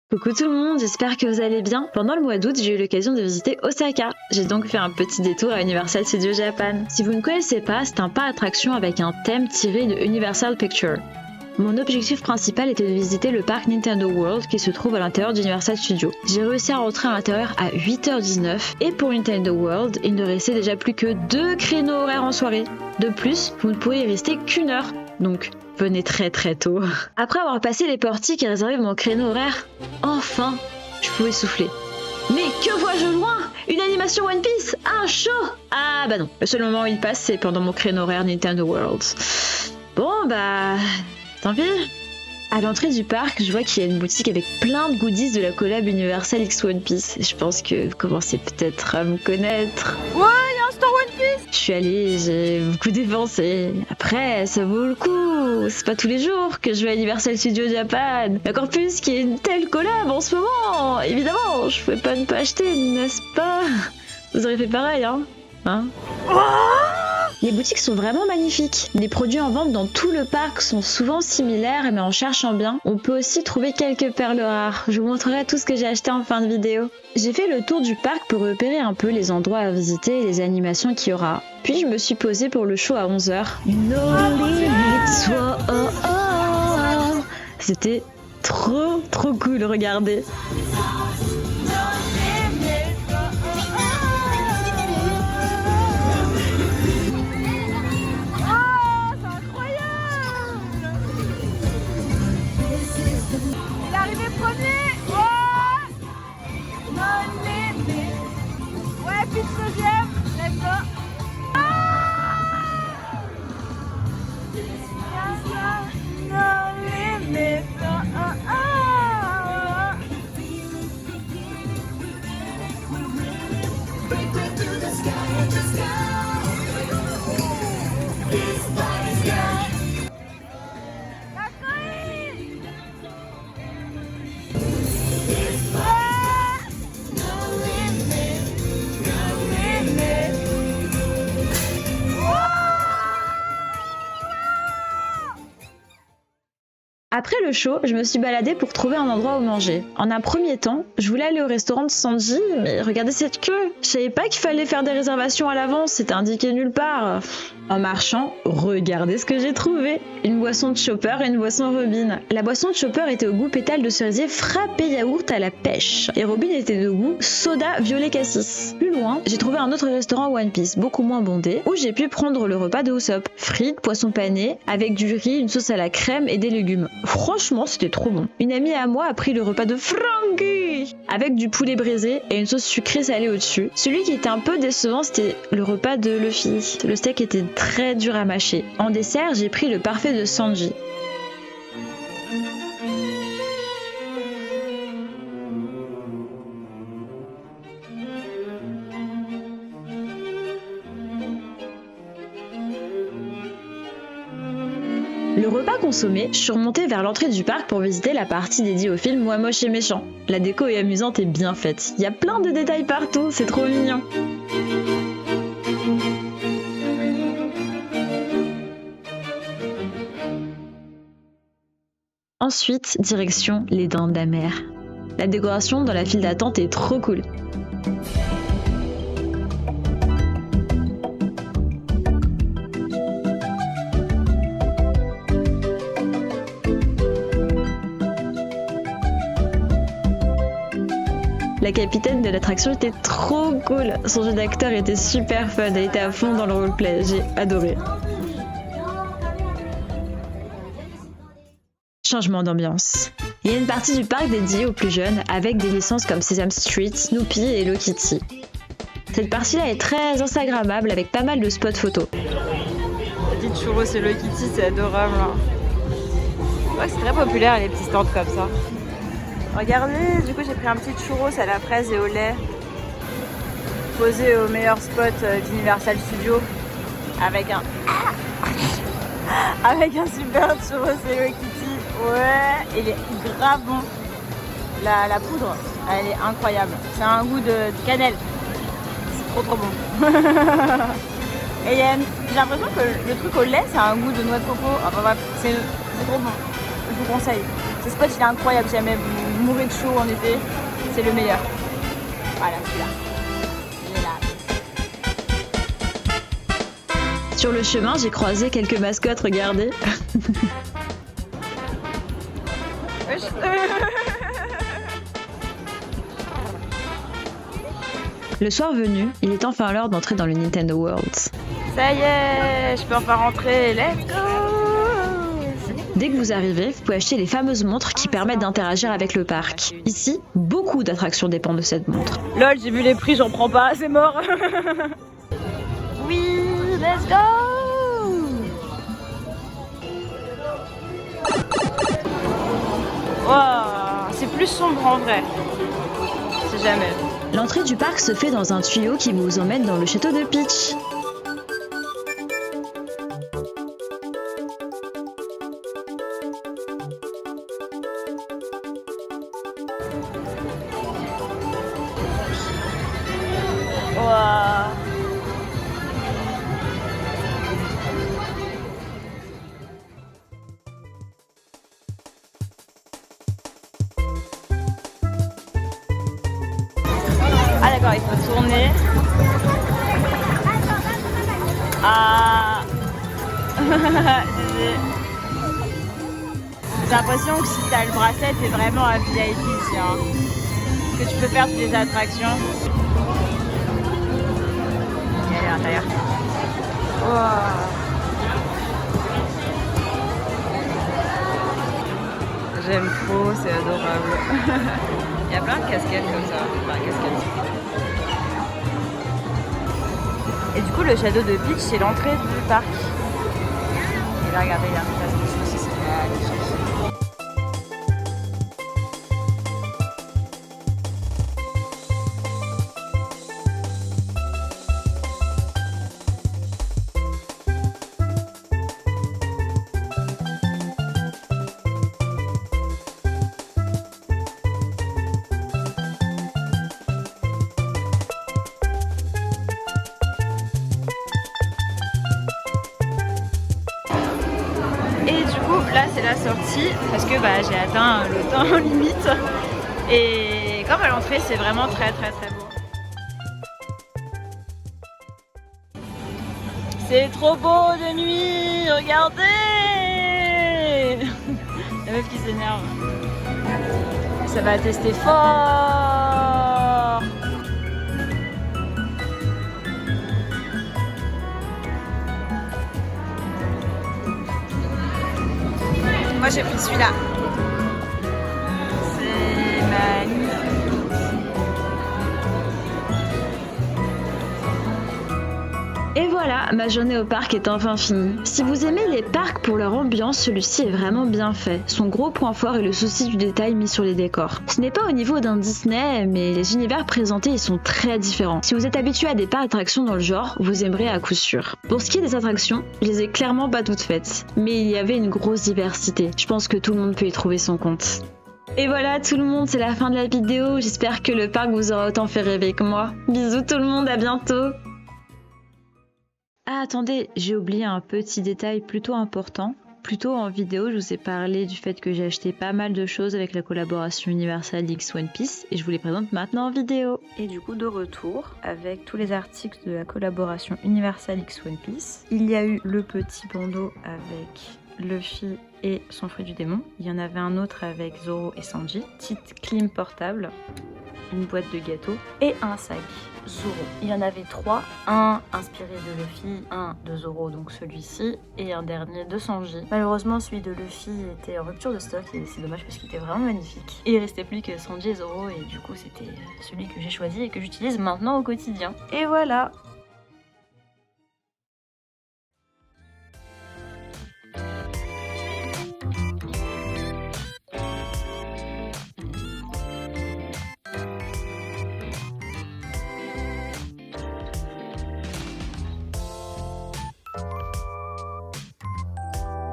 Coucou tout le monde, j'espère que vous allez bien. Pendant le mois d'août, j'ai eu l'occasion de visiter Osaka. J'ai donc fait un petit détour à Universal Studios Japan. Si vous ne connaissez pas, c'est un parc d'attractions avec un thème tiré de Universal Pictures. Mon objectif principal était de visiter le parc Nintendo World qui se trouve à l'intérieur d'Universal Studios. J'ai réussi à rentrer à l'intérieur à 8h19 et pour Nintendo World, il ne restait déjà plus que 2 créneaux horaires en soirée. De plus, vous ne pourrez y rester qu'1 heure. Donc, venez très tôt. Après avoir passé les portiques et réservé mon créneau horaire, enfin, je pouvais souffler. Mais que vois-je loin? Une animation One Piece? Un show? Ah bah non, le seul moment où il passe, c'est pendant mon créneau horaire Nintendo World. Bon bah, tant pis. À l'entrée du parc, je vois qu'il y a une boutique avec plein de goodies de la collab Universal X One Piece. Je pense que vous commencez peut-être à me connaître. Ouais, il y a un store One Piece. Je suis allée, j'ai beaucoup dépensé. Après, ça vaut le coup. C'est pas tous les jours que je vais à Universal Studios Japan. Encore plus qu'il y ait une telle collab en ce moment. Évidemment, je pouvais pas ne pas acheter, n'est-ce pas? Vous aurez fait pareil, hein? Les boutiques sont vraiment magnifiques. Les produits en vente dans tout le parc sont souvent similaires, mais en cherchant bien, on peut aussi trouver quelques perles rares. Je vous montrerai tout ce que j'ai acheté en fin de vidéo. J'ai fait le tour du parc pour repérer un peu les endroits à visiter et les animations qu'il y aura. Puis je me suis posée pour le show à 11h. No limits, oh, oh, oh. C'était trop cool, regardez. Après le show, je me suis baladée pour trouver un endroit où manger. En un premier temps, je voulais aller au restaurant de Sanji, mais regardez cette queue. Je savais pas qu'il fallait faire des réservations à l'avance, c'était indiqué nulle part. En marchant, regardez ce que j'ai trouvé. Une boisson de Chopper et une boisson Robin. La boisson de Chopper était au goût pétale de cerisier frappé yaourt à la pêche. Et Robin était de goût soda violet cassis. Plus loin, j'ai trouvé un autre restaurant One Piece, beaucoup moins bondé, où j'ai pu prendre le repas de Usopp. Frites, poisson pané, avec du riz, une sauce à la crème et des légumes. Franchement, c'était trop bon. Une amie à moi a pris le repas de Frankie avec du poulet braisé et une sauce sucrée salée au-dessus. Celui qui était un peu décevant, c'était le repas de Luffy. Le steak était très dur à mâcher. En dessert, j'ai pris le parfait de Sanji. Le repas consommé, je suis remontée vers l'entrée du parc pour visiter la partie dédiée au film Moi moche et méchant. La déco est amusante et bien faite. Il y a plein de détails partout, c'est trop mignon. Ensuite, direction les Dents de la Mer. La décoration dans la file d'attente est trop cool. La capitaine de l'attraction était trop cool. Son jeu d'acteur était super fun. Elle était à fond dans le roleplay. J'ai adoré. Changement d'ambiance. Il y a une partie du parc dédiée aux plus jeunes avec des licences comme Sesame Street, Snoopy et Hello Kitty. Cette partie-là est très instagrammable avec pas mal de spots photos. Petite churros et Hello Kitty, c'est adorable. Ouais, c'est très populaire les petits stands comme ça. Regardez, du coup j'ai pris un petit churros à la fraise et au lait, posé au meilleur spot d'Universal Studios avec un super churros Hello Kitty. Ouais, il est grave bon. La poudre, elle est incroyable. C'est un goût de cannelle. C'est trop bon. Et j'ai l'impression que le truc au lait, c'est un goût de noix de coco. Enfin bref, c'est trop bon. Je vous conseille. Ce spot il est incroyable, si jamais vous mourir de chaud en été, c'est le meilleur. Voilà, celui-là. Sur le chemin, j'ai croisé quelques mascottes, regardez. Le soir venu, il est enfin l'heure d'entrer dans le Nintendo World. Ça y est, je peux enfin rentrer, let's go! Dès que vous arrivez, vous pouvez acheter les fameuses montres qui permettent d'interagir avec le parc. Ici, beaucoup d'attractions dépendent de cette montre. Lol, j'ai vu les prix, j'en prends pas, c'est mort. Oui, let's go! Wow, c'est plus sombre en vrai. C'est jamais. L'entrée du parc se fait dans un tuyau qui vous emmène dans le château de Peach. Wow. Ah d'accord, il faut tourner. Ah. J'ai l'impression que si t'as le bracelet, t'es vraiment un VIP ici. Hein. Parce que tu peux faire toutes les attractions. Il y a à l'intérieur. Wow. J'aime trop, c'est adorable. Il y a plein de casquettes comme ça. Enfin, casquettes. Et du coup, le château de Peach, c'est l'entrée du parc. Et là, regardez, il y a un place de saucisses. Et du coup, là, c'est la sortie parce que j'ai atteint le temps limite. Et comme à l'entrée, c'est vraiment très très très beau. C'est trop beau de nuit, regardez. La meuf qui s'énerve. Ça va tester fort. Moi j'ai pris celui-là. C'est magnifique. Et voilà, ma journée au parc est enfin finie. Si vous aimez les parcs pour leur ambiance, celui-ci est vraiment bien fait. Son gros point fort est le souci du détail mis sur les décors. Ce n'est pas au niveau d'un Disney, mais les univers présentés y sont très différents. Si vous êtes habitué à des parcs d'attractions dans le genre, vous aimerez à coup sûr. Pour ce qui est des attractions, je les ai clairement pas toutes faites, mais il y avait une grosse diversité. Je pense que tout le monde peut y trouver son compte. Et voilà tout le monde, c'est la fin de la vidéo. J'espère que le parc vous aura autant fait rêver que moi. Bisous tout le monde, à bientôt! Ah attendez, j'ai oublié un petit détail plutôt important. Plus tôt en vidéo, je vous ai parlé du fait que j'ai acheté pas mal de choses avec la collaboration Universal X One Piece et je vous les présente maintenant en vidéo. Et du coup de retour avec tous les articles de la collaboration Universal X One Piece. Il y a eu le petit bandeau avec Luffy et son fruit du démon. Il y en avait un autre avec Zoro et Sanji. Petite clim portable, une boîte de gâteaux et un sac Zoro. Il y en avait 3, un inspiré de Luffy, un de Zoro, donc celui-ci, et un dernier de Sanji. Malheureusement, celui de Luffy était en rupture de stock et c'est dommage parce qu'il était vraiment magnifique. Et il restait plus que Sanji et Zoro et du coup c'était celui que j'ai choisi et que j'utilise maintenant au quotidien. Et voilà!